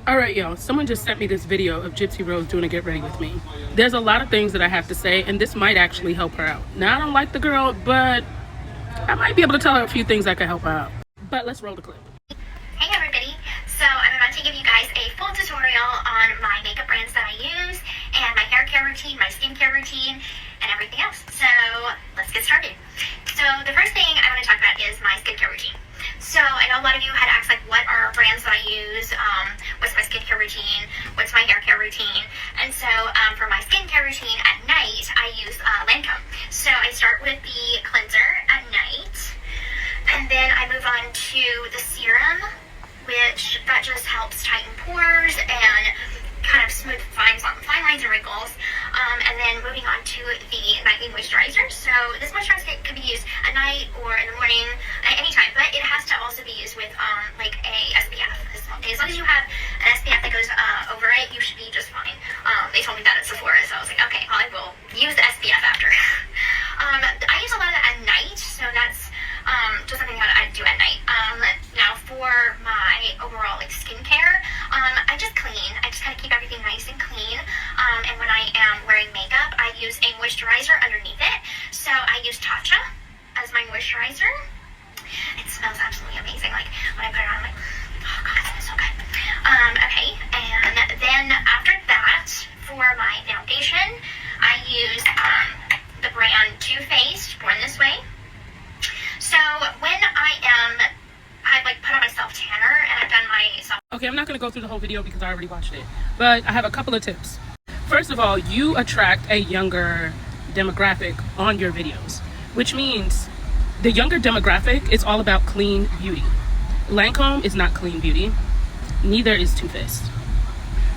Alright y'all, someone just sent me this video of Gypsy Rose doing a get ready with me. There's a lot of things that I have to say, and this might actually help her out. Now, I don't like the girl, but I might be able to tell her a few things that could help her out. But let's roll the clip. Hey everybody, so I'm about to give you guys a full tutorial on my makeup brands that I use, and my hair care routine, my skincare routine, and everything else. So let's get started. So the first thing I want to talk about is my skincare routine. So I know a lot of you had asked, like, what are brands that I use, what's my skincare routine, what's my hair care routine, and so for my skincare routine at night, I use Lancome. So I start with the cleanser at night, and then I move on to the serum, which that just helps tighten pores and kind of smooth fine lines and wrinkles. And then moving on to the nightly moisturizer. So this moisturizer can be used at night or in the morning, anytime, but it has to also be used with like a SPF. As long as you have an SPF that goes over it, you should be just fine. They told me that at Sephora, so I was like, okay, I will use the SPF after. I use a lot of that at night, so that's just something that I do at night. Now for my overall like skincare, I just clean. I just kind of keep everything nice and clean. And when I am wearing makeup, I use a moisturizer underneath it. So I use Tatcha as my moisturizer. It smells absolutely amazing. Like when I put it on, I'm like, oh god, it smells so good. Okay, and then after that, for my foundation, I use the brand Too Faced Born This Way. So when I like put on my self tanner and I've done my self. Okay, I'm not going to go through the whole video because I already watched it, but I have a couple of tips. First of all, you attract a younger demographic on your videos, which means the younger demographic is all about clean beauty. Lancome is not clean beauty, neither is Too Faced.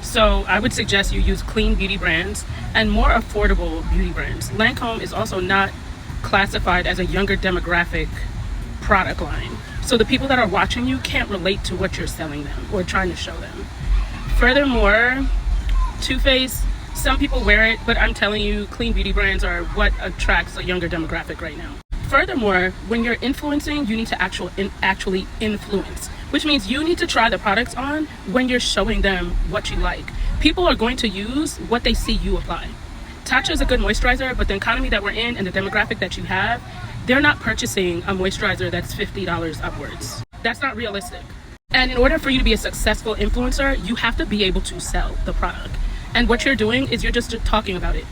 So I would suggest you use clean beauty brands and more affordable beauty brands. Lancome is also not classified as a younger demographic product line. So the people that are watching you can't relate to what you're selling them or trying to show them. Furthermore, Too Faced, some people wear it, but I'm telling you, clean beauty brands are what attracts a younger demographic right now. Furthermore, when you're influencing, you need to actually influence, which means you need to try the products on when you're showing them what you like. People are going to use what they see you apply. Tatcha is a good moisturizer, but the economy that we're in and the demographic that you have, they're not purchasing a moisturizer that's $50 upwards. That's not realistic. And in order for you to be a successful influencer, you have to be able to sell the product. And what you're doing is you're just talking about it.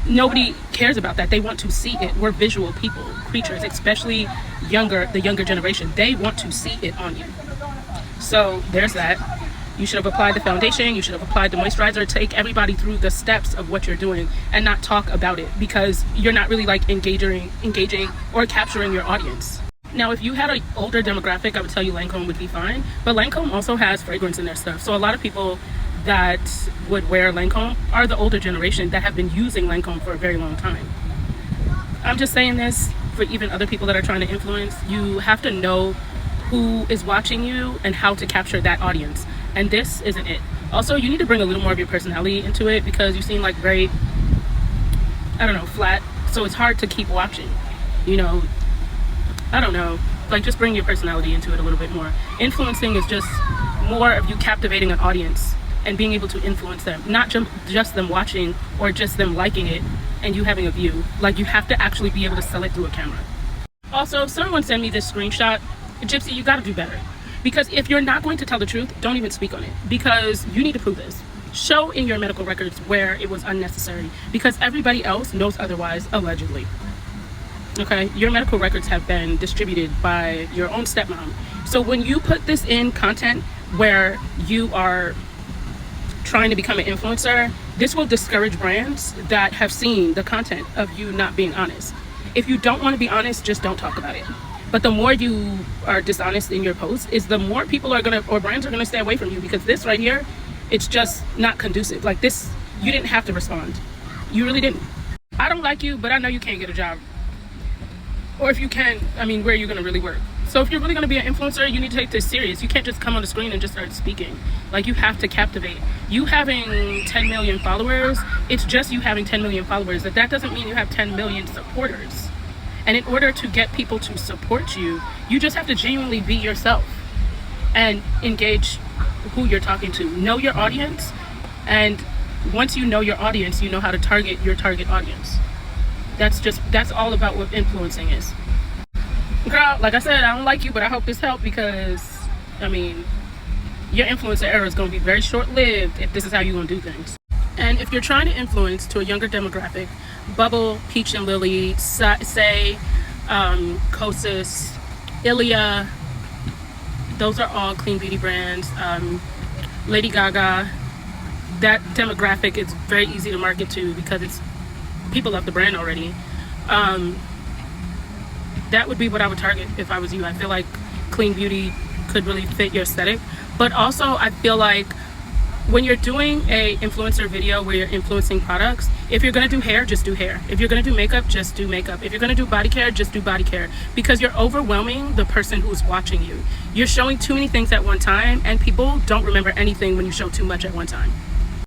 Nobody cares about that. They want to see it. We're visual people, creatures, especially the younger generation. They want to see it on you. So there's that. You should have applied the foundation, you should have applied the moisturizer. Take everybody through the steps of what you're doing and not talk about it, because you're not really like engaging or capturing your audience. Now, if you had an older demographic, I would tell you Lancome would be fine, but Lancome also has fragrance in their stuff. So a lot of people that would wear Lancome are the older generation that have been using Lancome for a very long time. I'm just saying this for even other people that are trying to influence. You have to know who is watching you and how to capture that audience. And this isn't it. Also, you need to bring a little more of your personality into it, because you seem like very, I don't know, flat. So it's hard to keep watching. You know, I don't know. Like, just bring your personality into it a little bit more. Influencing is just more of you captivating an audience and being able to influence them. Not just them watching or just them liking it and you having a view. Like, you have to actually be able to sell it through a camera. Also, someone sent me this screenshot. Gypsy, you gotta do better. Because if you're not going to tell the truth, don't even speak on it, because you need to prove this. Show in your medical records where it was unnecessary, because everybody else knows otherwise, allegedly. Okay, your medical records have been distributed by your own stepmom. So when you put this in content where you are trying to become an influencer, this will discourage brands that have seen the content of you not being honest. If you don't want to be honest, just don't talk about it. But the more you are dishonest in your posts, is the more people are gonna, or brands are gonna stay away from you, because this right here, it's just not conducive. Like this, you didn't have to respond. You really didn't. I don't like you, but I know you can't get a job. Or if you can, I mean, where are you gonna really work? So if you're really gonna be an influencer, you need to take this serious. You can't just come on the screen and just start speaking. Like, you have to captivate. You having 10 million followers, it's just you having 10 million followers. That doesn't mean you have 10 million supporters. And in order to get people to support you, you just have to genuinely be yourself and engage who you're talking to. Know your audience, and once you know your audience, you know how to target your target audience. That's all about what influencing is. Girl, like I said, I don't like you, but I hope this helped, because I mean, your influencer era is going to be very short-lived if this is how you're going to do things. And if you're trying to influence to a younger demographic, Bubble, Peach and Lily, Say, Kosas, Ilia, those are all clean beauty brands. Lady Gaga, that demographic is very easy to market to because it's people love the brand already. That would be what I would target if I was you. I feel like clean beauty could really fit your aesthetic, but also I feel like when you're doing a influencer video where you're influencing products, if you're gonna do hair, just do hair. If you're gonna do makeup, just do makeup. If you're gonna do body care, just do body care, because you're overwhelming the person who's watching you. You're showing too many things at one time, and people don't remember anything when you show too much at one time.